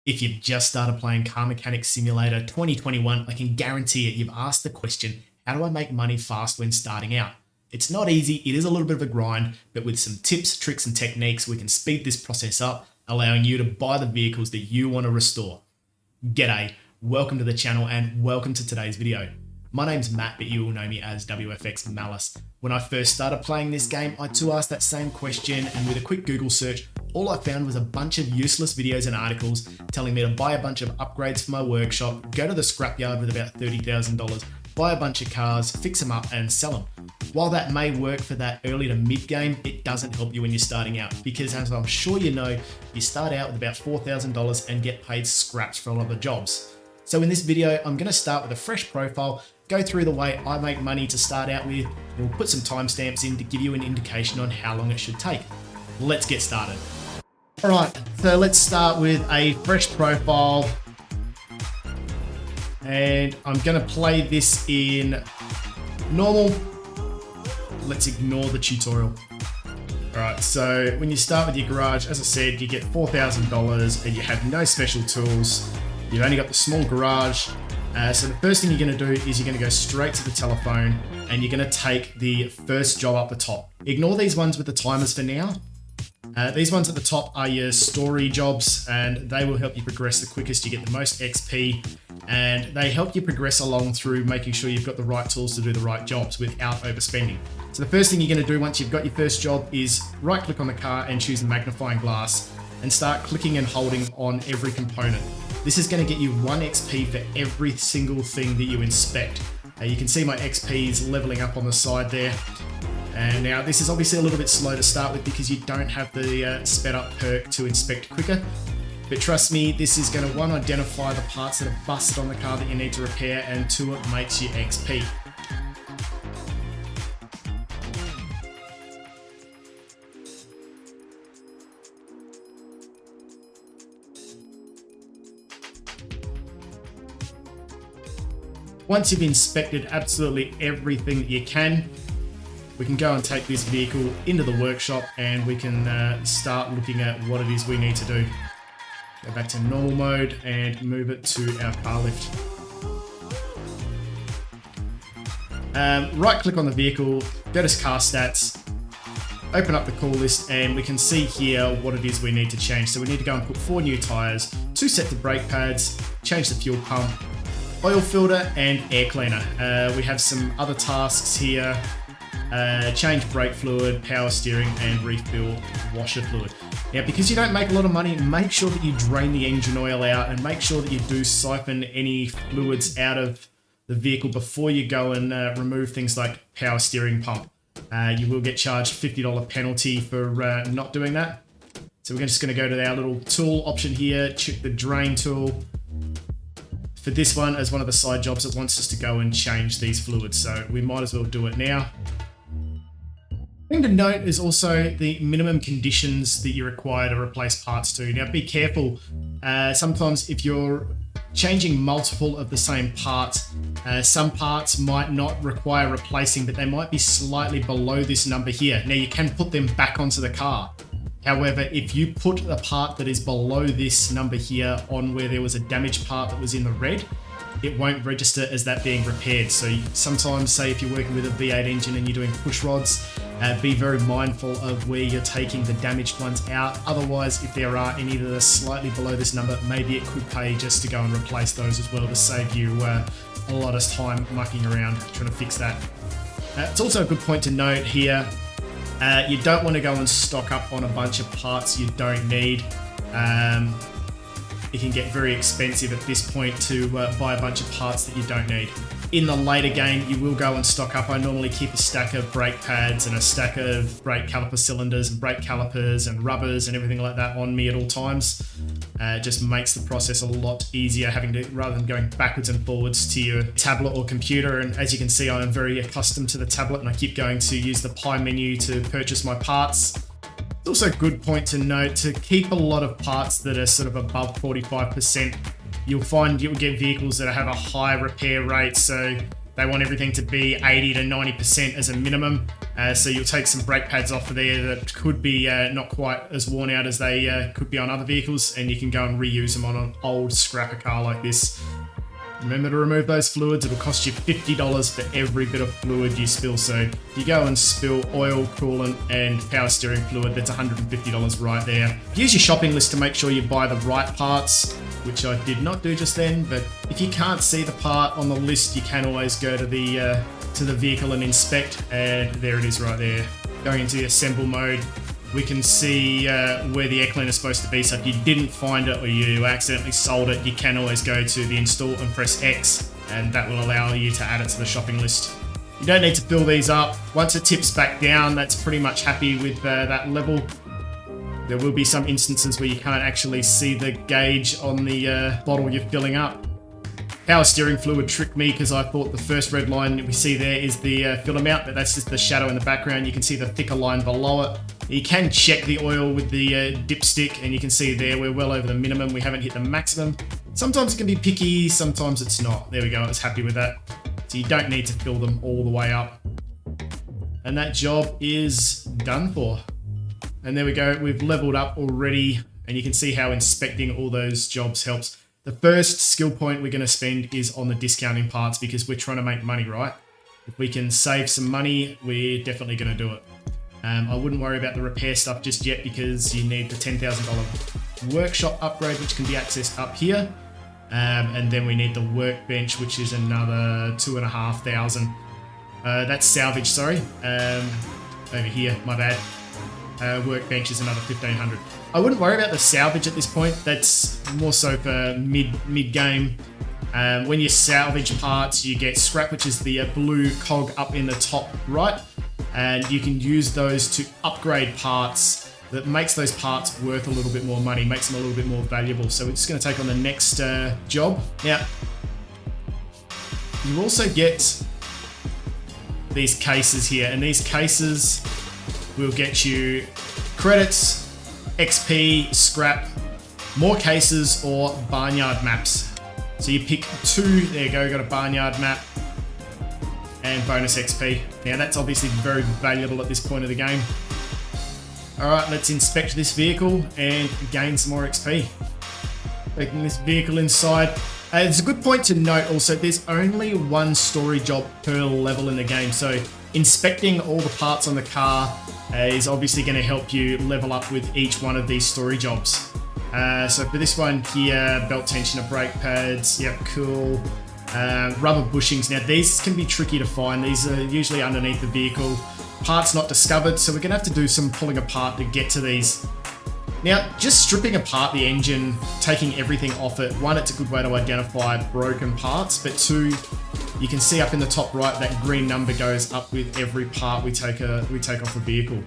If you've just started playing Car Mechanic Simulator 2021, I can guarantee it, you've asked the question, how do I make money fast when starting out? It's not easy, it is a little bit of a grind, but with some tips, tricks, and techniques, we can speed this process up, allowing you to buy the vehicles that you want to restore. G'day, welcome to the channel and welcome to today's video. My name's Matt, but you will know me as WFX Malice. When I first started playing this game, I too asked that same question, and with a quick Google search, all I found was a bunch of useless videos and articles telling me to buy a bunch of upgrades for my workshop, go to the scrapyard with about $30,000, buy a bunch of cars, fix them up and sell them. While that may work for that early to mid game, it doesn't help you when you're starting out, because as I'm sure you know, you start out with about $4,000 and get paid scraps for a lot of the jobs. So in this video, I'm going to start with a fresh profile, go through the way I make money to start out with, and we'll put some timestamps in to give you an indication on how long it should take. Let's get started. All right, so let's start with a fresh profile. And I'm going to play this in normal. Let's ignore the tutorial. All right, so when you start with your garage, as I said, you get $4,000 and you have no special tools. You've only got the small garage. So the first thing you're going to do is you're going to go straight to the telephone and you're going to take the first job up the top. Ignore these ones with the timers for now. These ones at the top are your story jobs, and they will help you progress the quickest. You get the most XP, and they help you progress along through making sure you've got the right tools to do the right jobs without overspending. So the first thing you're going to do once you've got your first job is right click on the car and choose the magnifying glass and start clicking and holding on every component. This is going to get you 1 XP for every single thing that you inspect. You can see my XP is leveling up on the side there. And now this is obviously a little bit slow to start with because you don't have the sped up perk to inspect quicker. But trust me, this is going to, 1, identify the parts that are busted on the car that you need to repair, and 2, it makes you XP. Once you've inspected absolutely everything that you can, we can go and take this vehicle into the workshop and we can start looking at what it is we need to do. Go back to normal mode and move it to our car lift. Right click on the vehicle, go to car stats, open up the call list, and we can see here what it is we need to change. So we need to go and put 4 new tires, 2 sets of brake pads, change the fuel pump, oil filter and air cleaner. We have some other tasks here. Change brake fluid, power steering and refill washer fluid. Now, because you don't make a lot of money, make sure that you drain the engine oil out and make sure that you do siphon any fluids out of the vehicle before you go and remove things like power steering pump. You will get charged $50 penalty for not doing that. So we're just going to go to our little tool option here, check the drain tool. For this one, as one of the side jobs, it wants us to go and change these fluids, so we might as well do it now. Thing to note is also the minimum conditions that you require to replace parts to. Now be careful, sometimes if you're changing multiple of the same parts, some parts might not require replacing, but they might be slightly below this number here. Now you can put them back onto the car. However, if you put a part that is below this number here on where there was a damaged part that was in the red, it won't register as that being repaired. So sometimes, say if you're working with a V8 engine and you're doing push rods, be very mindful of where you're taking the damaged ones out. Otherwise, if there are any that are slightly below this number, maybe it could pay just to go and replace those as well to save you a lot of time mucking around trying to fix that. It's also a good point to note here, you don't want to go and stock up on a bunch of parts you don't need. It can get very expensive at this point to buy a bunch of parts that you don't need. In the later game, you will go and stock up. I normally keep a stack of brake pads and a stack of brake caliper cylinders and brake calipers and rubbers and everything like that on me at all times. It just makes the process a lot easier rather than going backwards and forwards to your tablet or computer. And as you can see, I am very accustomed to the tablet and I keep going to use the pie menu to purchase my parts. It's also a good point to note to keep a lot of parts that are sort of above 45%. You'll find you'll get vehicles that have a high repair rate. So They want everything to be 80 to 90% as a minimum. So you'll take some brake pads off of there that could be not quite as worn out as they could be on other vehicles, and you can go and reuse them on an old scrapper car like this. Remember to remove those fluids. It'll cost you $50 for every bit of fluid you spill. So if you go and spill oil, coolant, and power steering fluid, that's $150 right there. Use your shopping list to make sure you buy the right parts, which I did not do just then. But if you can't see the part on the list, you can always go to the vehicle and inspect, and there it is right there. Going into the assemble mode, we can see where the air cleaner is supposed to be. So if you didn't find it or you accidentally sold it, you can always go to the install and press X, and that will allow you to add it to the shopping list. You don't need to fill these up. Once it tips back down, that's pretty much happy with that level. There will be some instances where you can't actually see the gauge on the bottle you're filling up. Power steering fluid tricked me because I thought the first red line that we see there is the fill amount, but that's just the shadow in the background. You can see the thicker line below it. You can check the oil with the dipstick, and you can see there we're well over the minimum. We haven't hit the maximum. Sometimes it can be picky, sometimes it's not. There we go, I was happy with that. So you don't need to fill them all the way up. And that job is done for. And there we go, we've leveled up already, and you can see how inspecting all those jobs helps. The first skill point we're going to spend is on the discounting parts, because we're trying to make money, right? If we can save some money, we're definitely going to do it. I wouldn't worry about the repair stuff just yet, because you need the $10,000 workshop upgrade, which can be accessed up here. And then we need the workbench, which is another $2,500. That's salvage, sorry. Over here, my bad. Workbench is another $1,500. I wouldn't worry about the salvage at this point. That's more so for mid-game. When you salvage parts, you get scrap, which is the blue cog up in the top right. And you can use those to upgrade parts that makes those parts worth a little bit more money, makes them a little bit more valuable. So we're just going to take on the next job. Now, you also get these cases here, and these cases will get you credits, XP, scrap, more cases, or barnyard maps. So you pick two, there you go, got a barnyard map, and bonus XP. Now that's obviously very valuable at this point of the game. Alright, let's inspect this vehicle and gain some more XP. Taking this vehicle inside. It's a good point to note also, there's only one story job per level in the game, so inspecting all the parts on the car is obviously going to help you level up with each one of these story jobs. So for this one here, belt tensioner, brake pads, yep, cool. Rubber bushings. Now these can be tricky to find. These are usually underneath the vehicle. Parts not discovered, so we're going to have to do some pulling apart to get to these. Now, just stripping apart the engine, taking everything off it, one, it's a good way to identify broken parts, but two, you can see up in the top right that green number goes up with every part we take off the vehicle.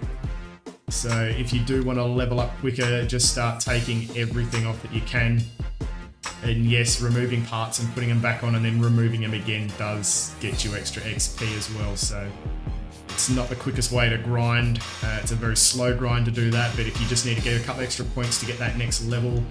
So if you do want to level up quicker, just start taking everything off that you can. And yes, removing parts and putting them back on and then removing them again does get you extra XP as well. So it's not the quickest way to grind. It's a very slow grind to do that, but if you just need to get a couple extra points to get that next level,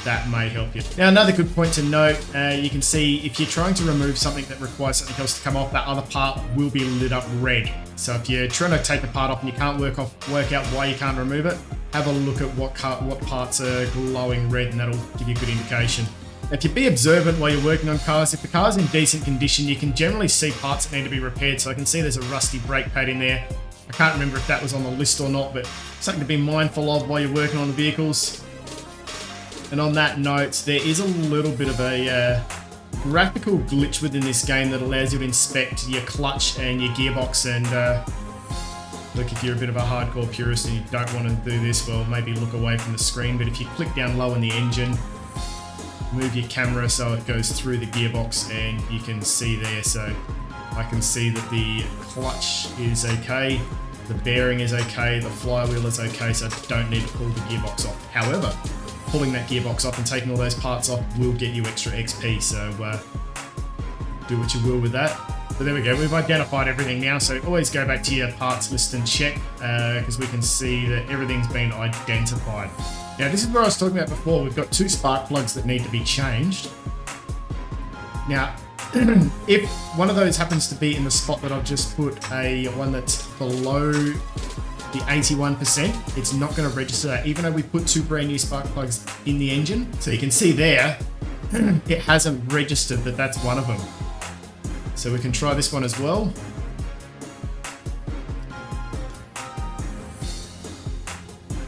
that may help you. Now, another good point to note, you can see if you're trying to remove something that requires something else to come off, that other part will be lit up red. So if you're trying to take the part off and you can't work out why you can't remove it, have a look at what parts are glowing red, and that'll give you a good indication. If you be observant while you're working on cars, if the car's in decent condition, you can generally see parts that need to be repaired. So I can see there's a rusty brake pad in there. I can't remember if that was on the list or not, but something to be mindful of while you're working on the vehicles. And on that note, there is a little bit of a graphical glitch within this game that allows you to inspect your clutch and your gearbox. And look, if you're a bit of a hardcore purist and you don't want to do this, well, maybe look away from the screen. But if you click down low in the engine, move your camera so it goes through the gearbox, and you can see there. So I can see that the clutch is okay, the bearing is okay, the flywheel is okay, so I don't need to pull the gearbox off. However, pulling that gearbox off and taking all those parts off will get you extra XP, so do what you will with that. But there we go, we've identified everything now, so always go back to your parts list and check, because we can see that everything's been identified. Now this is where I was talking about before. We've got two spark plugs that need to be changed. Now, if one of those happens to be in the spot that I've just put a one that's below the 81%, it's not going to register that, even though we put 2 brand new spark plugs in the engine. So you can see there, it hasn't registered that that's one of them. So we can try this one as well.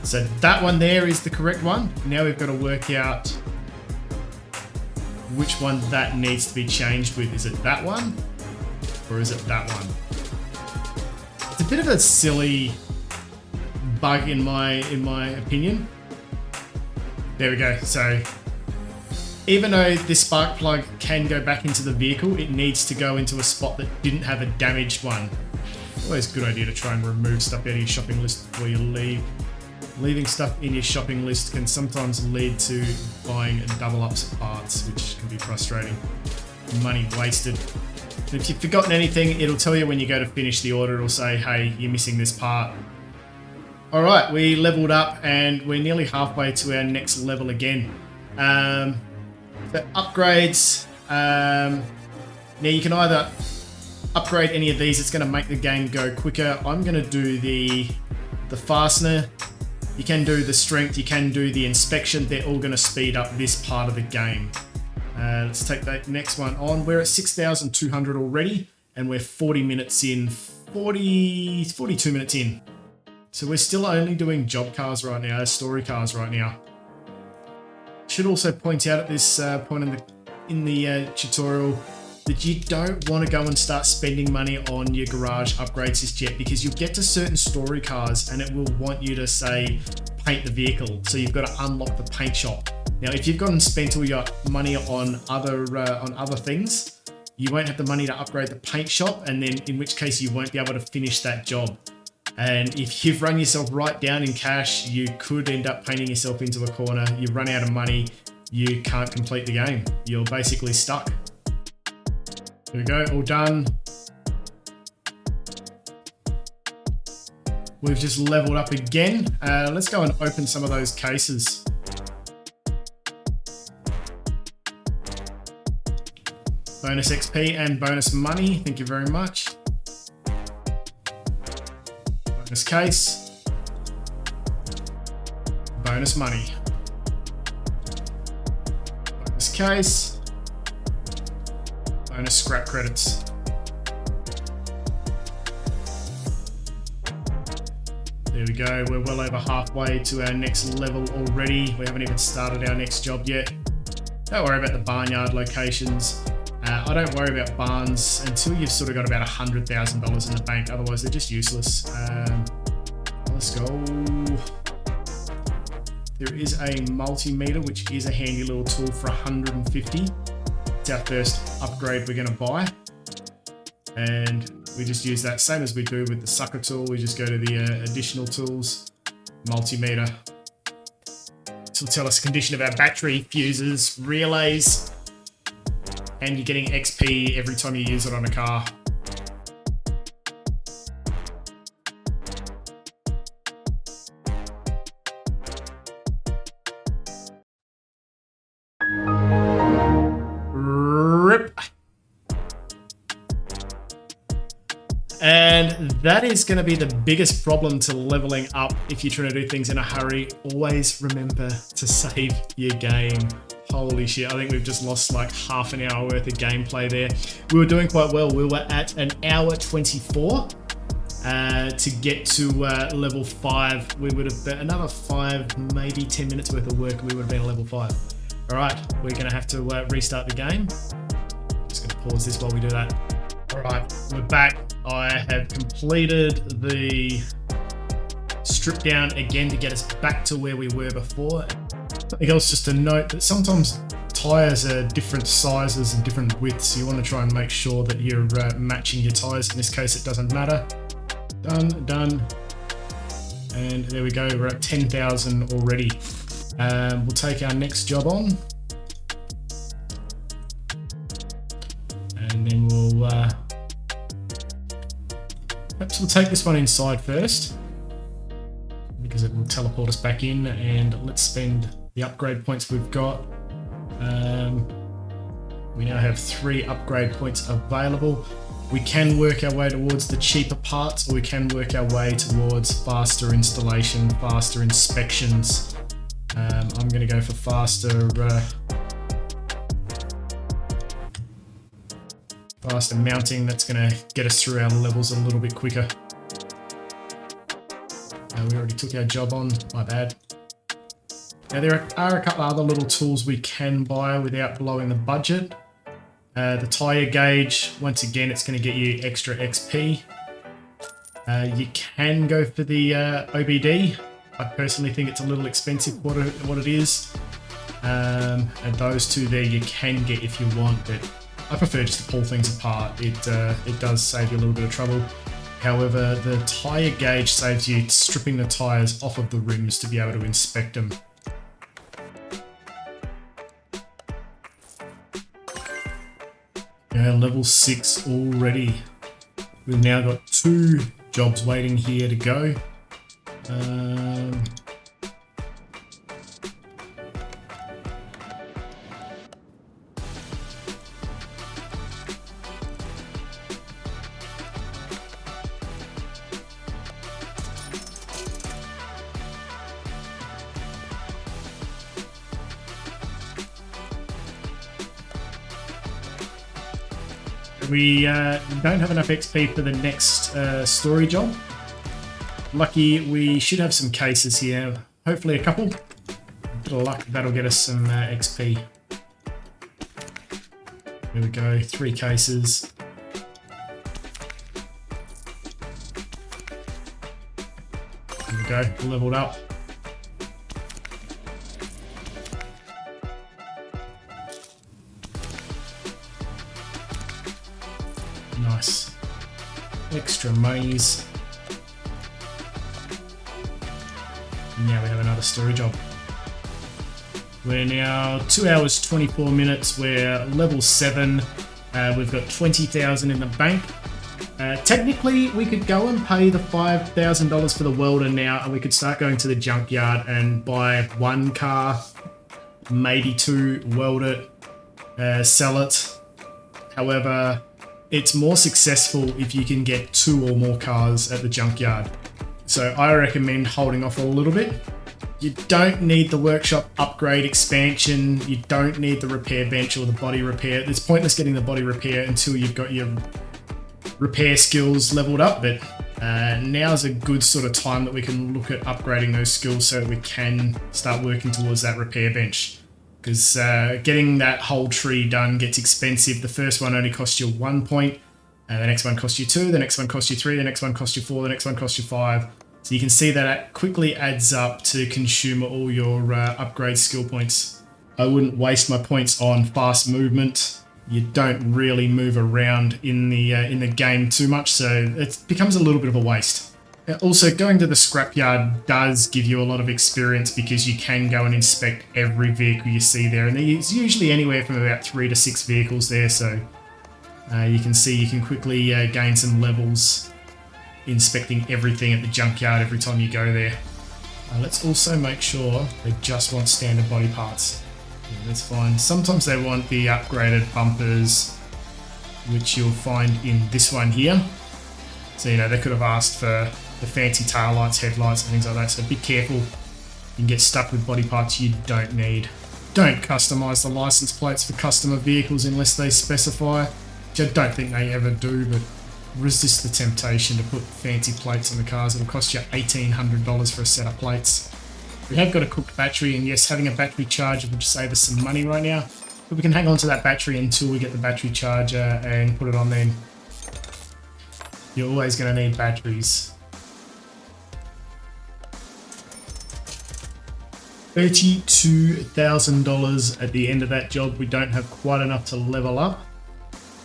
So that one there is the correct one. Now we've got to work out which one that needs to be changed with. Is it that one or is it that one? It's a bit of a silly bug in my opinion. There we go. So even though this spark plug can go back into the vehicle, it needs to go into a spot that didn't have a damaged one. Always a good idea to try and remove stuff out of your shopping list before you leave. Leaving stuff in your shopping list can sometimes lead to buying double ups of parts, which can be frustrating. Money wasted. And if you've forgotten anything, it'll tell you when you go to finish the order. It'll say, hey, you're missing this part. All right, we leveled up and we're nearly halfway to our next level again. The upgrades. Now you can either upgrade any of these. It's going to make the game go quicker. I'm going to do the fastener. You can do the strength, you can do the inspection. They're all going to speed up this part of the game. Let's take that next one on. We're at 6,200 already, and we're 42 minutes in. So we're still only doing job cars right now, story cars right now. Should also point out at this point in the tutorial that you don't want to go and start spending money on your garage upgrades just yet, because you'll get to certain story cars and it will want you to say paint the vehicle. So you've got to unlock the paint shop. Now, if you've gone and spent all your money on other things, you won't have the money to upgrade the paint shop, and then in which case you won't be able to finish that job. And if you've run yourself right down in cash, you could end up painting yourself into a corner. You run out of money, you can't complete the game. You're basically stuck. There we go, all done. We've just leveled up again. Let's go and open some of those cases. Bonus XP and bonus money, thank you very much. Bonus case. Bonus money. Bonus case. Bonus scrap credits. There we go, we're well over halfway to our next level already. We haven't even started our next job yet. Don't worry about the barnyard locations. I don't worry about barns until you've sort of got about $100,000 in the bank, otherwise they're just useless. Let's go. There is a multimeter, which is a handy little tool for 150. It's our first upgrade we're going to buy, and we just use that same as we do with the sucker tool. We just go to the additional tools, multimeter. This will tell us the condition of our battery, fuses, relays, and you're getting XP every time you use it on a car. And that is going to be the biggest problem to leveling up if you're trying to do things in a hurry. Always remember to save your game. Holy shit, I think we've just lost like half an hour worth of gameplay there. We were doing quite well. We were at an hour 24 to get to level 5. We would have been another 5, maybe 10 minutes worth of work, and we would have been at level 5. All right, we're going to have to restart the game. Just going to pause this while we do that. All right, we're back. I have completed the strip down again to get us back to where we were before. Something else just to note that sometimes tires are different sizes and different widths. You want to try and make sure that you're matching your tires. In this case, it doesn't matter. Done. And there we go, we're at 10,000 already. We'll take our next job on. And then perhaps we'll take this one inside first, because it will teleport us back in, and let's spend the upgrade points we've got. We now have 3 upgrade points available. We can work our way towards the cheaper parts, or we can work our way towards faster installation, faster inspections. I'm going to go for faster mounting. That's going to get us through our levels a little bit quicker. We already took our job on, my bad. Now there are a couple other little tools we can buy without blowing the budget. The tyre gauge, once again, it's going to get you extra XP. You can go for the OBD. I personally think it's a little expensive what it is. And those two there you can get if you want, but I prefer just to pull things apart. It does save you a little bit of trouble. However, the tyre gauge saves you stripping the tyres off of the rims to be able to inspect them. Level 6 already. We've now got 2 jobs waiting here to go. We don't have enough XP for the next story job. Lucky we should have some cases here. Hopefully a couple. Bit of luck, that'll get us some XP. Here we go, 3 cases. There we go, leveled up. Nice. Extra monies. Now we have another story job. We're now 2 hours 24 minutes. We're level 7. We've got 20,000 in the bank. Technically, we could go and pay the $5,000 for the welder now, and we could start going to the junkyard and buy 1 car, maybe 2, weld it, sell it. However, it's more successful if you can get 2 or more cars at the junkyard. So I recommend holding off a little bit. You don't need the workshop upgrade expansion. You don't need the repair bench or the body repair. It's pointless getting the body repair until you've got your repair skills leveled up. But now's a good sort of time that we can look at upgrading those skills so that we can start working towards that repair bench. Because getting that whole tree done gets expensive. The first one only costs you 1 point, and the next one costs you 2, the next one costs you 3, the next one costs you 4, the next one costs you 5. So you can see that it quickly adds up to consume all your upgrade skill points. I wouldn't waste my points on fast movement. You don't really move around in the game too much, so it becomes a little bit of a waste. Also, going to the scrapyard does give you a lot of experience because you can go and inspect every vehicle you see there. And there's usually anywhere from about 3 to 6 vehicles there, so you can see you can quickly gain some levels inspecting everything at the junkyard every time you go there. Let's also make sure they just want standard body parts. Yeah, that's fine. Sometimes they want the upgraded bumpers, which you'll find in this one here. So, they could have asked for the fancy tail lights, headlights, and things like that. So be careful. You can get stuck with body parts you don't need. Don't customize the license plates for customer vehicles unless they specify, which I don't think they ever do, but resist the temptation to put fancy plates on the cars. It'll cost you $1,800 for a set of plates. We have got a cooked battery, and yes, having a battery charger would save us some money right now, but we can hang on to that battery until we get the battery charger and put it on then. You're always going to need batteries. $32,000 at the end of that job. We don't have quite enough to level up.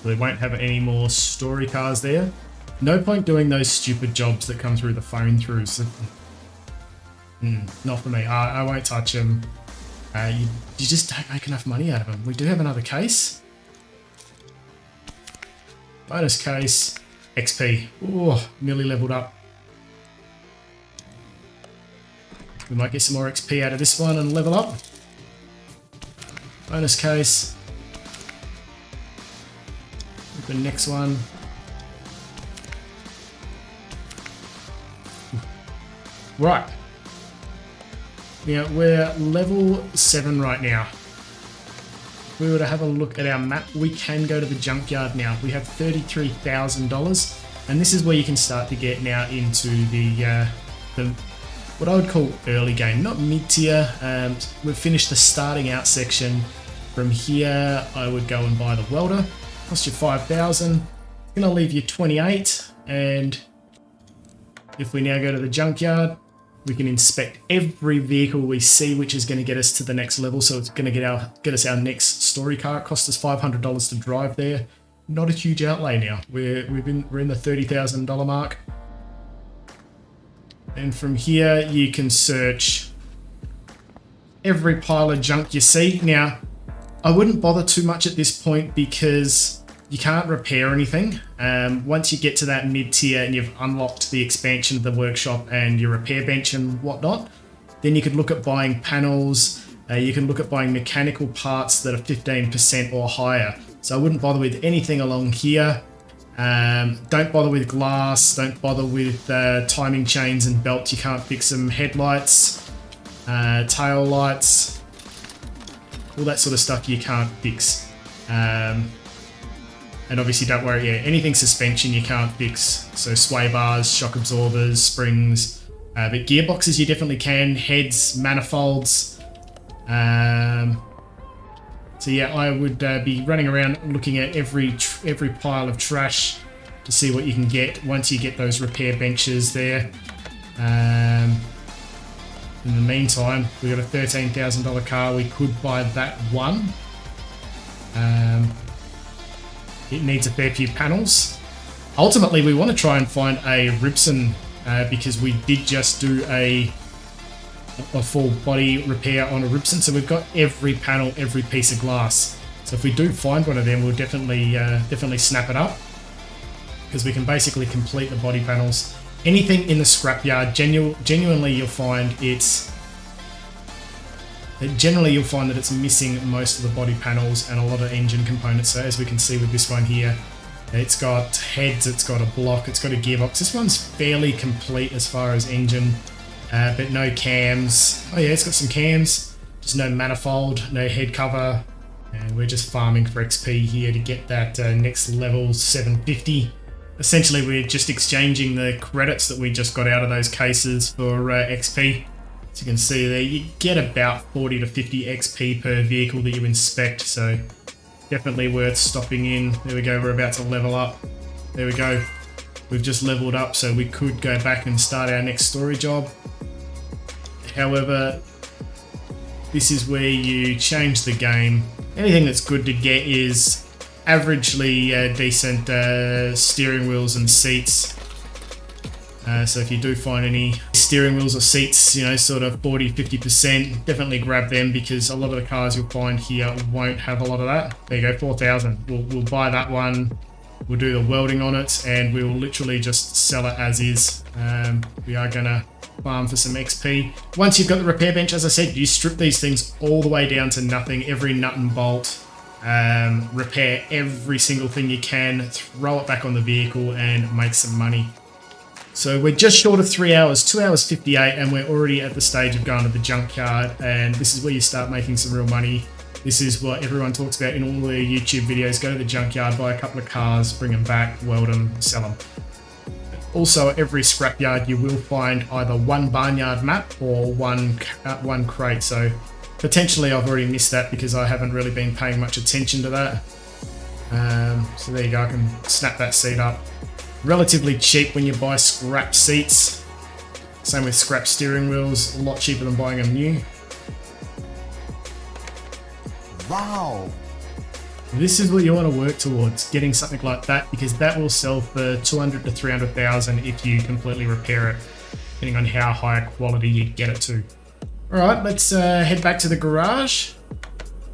We won't have any more story cars there. No point doing those stupid jobs that come through the phone through. So, not for me. I won't touch them. You just don't make enough money out of them. We do have another case. Bonus case. XP. Oh, nearly leveled up. We might get some more XP out of this one and level up. Bonus case. the next one. Right. Now we're level 7 right now. If we were to have a look at our map, we can go to the junkyard now. We have $33,000, and this is where you can start to get now into the what I would call early game, not mid-tier. We've finished the starting out section. From here, I would go and buy the welder. Cost you 5,000. It's gonna leave you 28, and if we now go to the junkyard, we can inspect every vehicle we see, which is going to get us to the next level. So it's going to get us our next story car. It cost us $500 to drive there. Not a huge outlay now. We're in the $30,000 mark. And from here, you can search every pile of junk you see. Now, I wouldn't bother too much at this point because you can't repair anything. Once you get to that mid-tier and you've unlocked the expansion of the workshop and your repair bench and whatnot, then you could look at buying panels. You can look at buying mechanical parts that are 15% or higher. So I wouldn't bother with anything along here. Don't bother with glass. Don't bother with timing chains and belts. You can't fix them. Headlights, tail lights, all that sort of stuff you can't fix. And obviously don't worry, anything suspension you can't fix. So sway bars, shock absorbers, springs, but gearboxes you definitely can, heads, manifolds. So yeah, I would be running around looking at every pile of trash to see what you can get once you get those repair benches there. In the meantime, we got a $13,000 car. We could buy that one. It needs a fair few panels. Ultimately, we want to try and find a Ribson because we did just do a full body repair on a Ribson. So we've got every panel, every piece of glass. So if we do find one of them, we'll definitely snap it up because we can basically complete the body panels. Anything in the scrapyard, genuinely you'll find that it's missing most of the body panels and a lot of engine components. So as we can see with this one here, it's got heads, it's got a block, it's got a gearbox. This one's fairly complete as far as engine, but no cams. Oh yeah, it's got some cams, just no manifold, no head cover. And we're just farming for XP here to get that next level 750. Essentially, we're just exchanging the credits that we just got out of those cases for XP. As you can see there, you get about 40 to 50 XP per vehicle that you inspect, so definitely worth stopping in. There we go, we're about to level up. There we go. We've just leveled up, so we could go back and start our next story job. However, this is where you change the game. Anything that's good to get is averagely decent steering wheels and seats. So if you do find any steering wheels or seats, you know, sort of 40-50%, definitely grab them because a lot of the cars you'll find here won't have a lot of that. There you go, 4,000. We'll buy that one. We'll do the welding on it and we will literally just sell it as is. We are gonna farm for some XP. Once you've got the repair bench, as I said, you strip these things all the way down to nothing, every nut and bolt, repair every single thing you can, throw it back on the vehicle and make some money. So we're just short of 3 hours, 2 hours 58, and we're already at the stage of going to the junkyard, and this is where you start making some real money. This is what everyone talks about in all their YouTube videos. Go to the junkyard, buy a couple of cars, bring them back, weld them, sell them. Also, at every scrapyard you will find either one barnyard map or one crate. So potentially I've already missed that because I haven't really been paying much attention to that. So there you go, I can snap that seat up. Relatively cheap when you buy scrap seats. Same with scrap steering wheels, a lot cheaper than buying them new. Wow! This is what you want to work towards, getting something like that, because that will sell for 200 to 300,000 if you completely repair it, depending on how high quality you get it to. Alright, let's head back to the garage.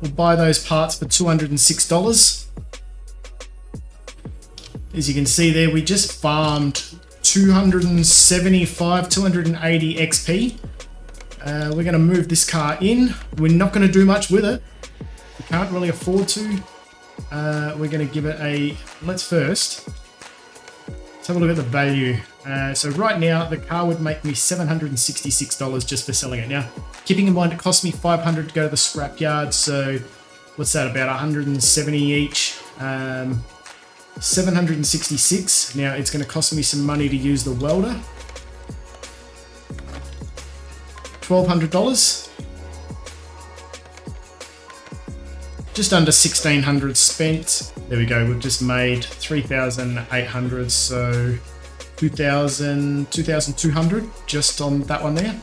We'll buy those parts for $206. As you can see there, we just farmed 275, 280 XP. We're going to move this car in. We're not going to do much with it. We can't really afford to. We're going to give it a let's first have a look at the value. So right now, the car would make me $766 just for selling it. Now, keeping in mind it cost me $500 to go to the scrapyard, so what's that, about 170 each? 766. Now, it's going to cost me some money to use the welder. $1,200. Just under 1,600 spent. There we go. We've just made 3,800, so 2,200 just on that one there.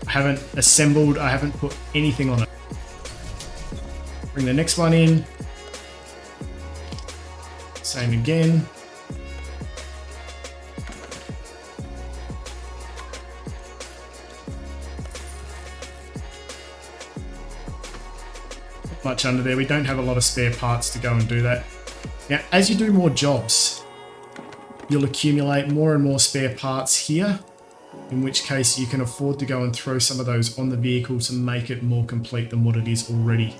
I haven't assembled. I haven't put anything on it. Bring the next one in. Same again. Much under there. We don't have a lot of spare parts to go and do that. Now, as you do more jobs, you'll accumulate more and more spare parts here, in which case you can afford to go and throw some of those on the vehicle to make it more complete than what it is already.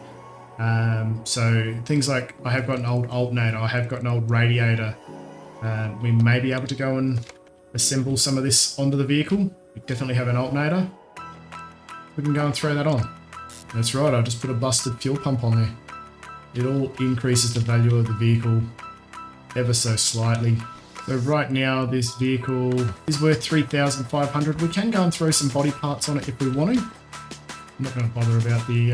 So things like, I have got an old alternator, I have got an old radiator. We may be able to go and assemble some of this onto the vehicle. We definitely have an alternator. We can go and throw that on. That's right, I just put a busted fuel pump on there. It all increases the value of the vehicle ever so slightly. So right now this vehicle is worth $3,500. We can go and throw some body parts on it if we want to. I'm not going to bother about the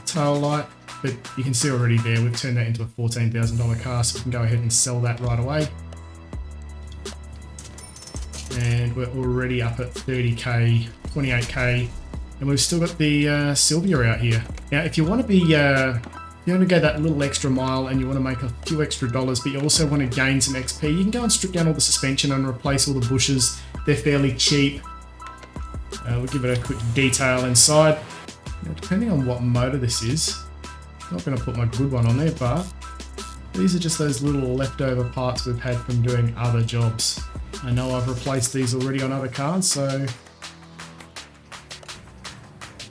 tail light, but you can see already there we've turned that into a $14,000 car, so we can go ahead and sell that right away. And we're already up at 30k, 28k. And we've still got the Sylvia out here. Now, if you want to be, you want to go that little extra mile and you want to make a few extra dollars, but you also want to gain some XP, you can go and strip down all the suspension and replace all the bushes. They're fairly cheap. We'll give it a quick detail inside. Now, depending on what motor this is, I'm not going to put my good one on there, but these are just those little leftover parts we've had from doing other jobs. I know I've replaced these already on other cars, so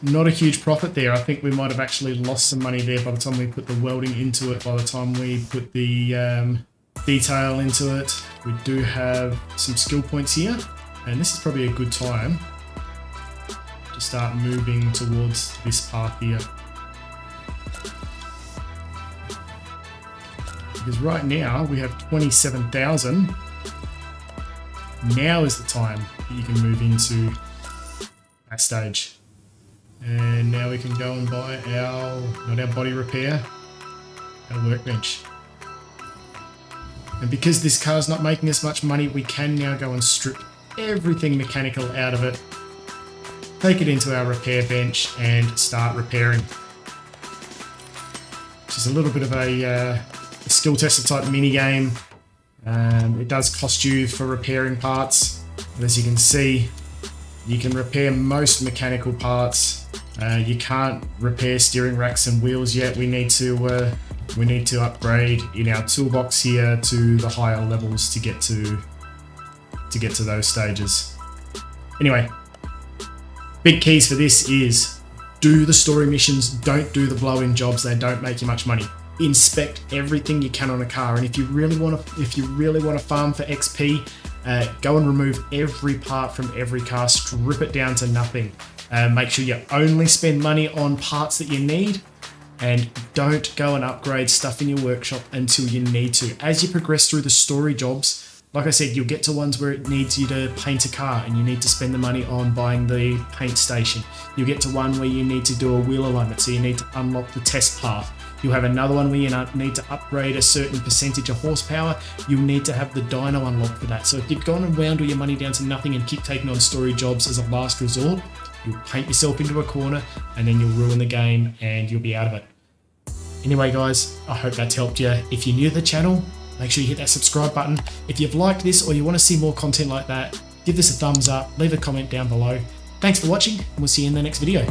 not a huge profit there. I think we might have actually lost some money there by the time we put the welding into it, by the time we put the detail into it. We do have some skill points here, and this is probably a good time to start moving towards this path here. Because right now we have 27,000. Now is the time that you can move into that stage. And now we can go and buy our, not our body repair, our workbench. And because this car's not making us much money, we can now go and strip everything mechanical out of it, take it into our repair bench and start repairing. Which is a little bit of a skill tester type mini game. It does cost you for repairing parts. But as you can see, you can repair most mechanical parts. You can't repair steering racks and wheels yet. We need to upgrade in our toolbox here to the higher levels to get to those stages. Anyway, big keys for this is do the story missions, don't do the blow-in jobs. They don't make you much money. Inspect everything you can on a car, and if you really want to farm for XP, go and remove every part from every car, strip it down to nothing. Make sure you only spend money on parts that you need, and don't go and upgrade stuff in your workshop until you need to. As you progress through the story jobs, like I said, you'll get to ones where it needs you to paint a car and you need to spend the money on buying the paint station. You'll get to one where you need to do a wheel alignment, so you need to unlock the test path. You'll have another one where you need to upgrade a certain percentage of horsepower. You'll need to have the dyno unlocked for that. So if you've gone and wound all your money down to nothing and keep taking on story jobs as a last resort, you'll paint yourself into a corner and then you'll ruin the game and you'll be out of it. Anyway guys, I hope that's helped you. If you're new to the channel, make sure you hit that subscribe button. If you've liked this or you want to see more content like that, give this a thumbs up, leave a comment down below. Thanks for watching, and we'll see you in the next video.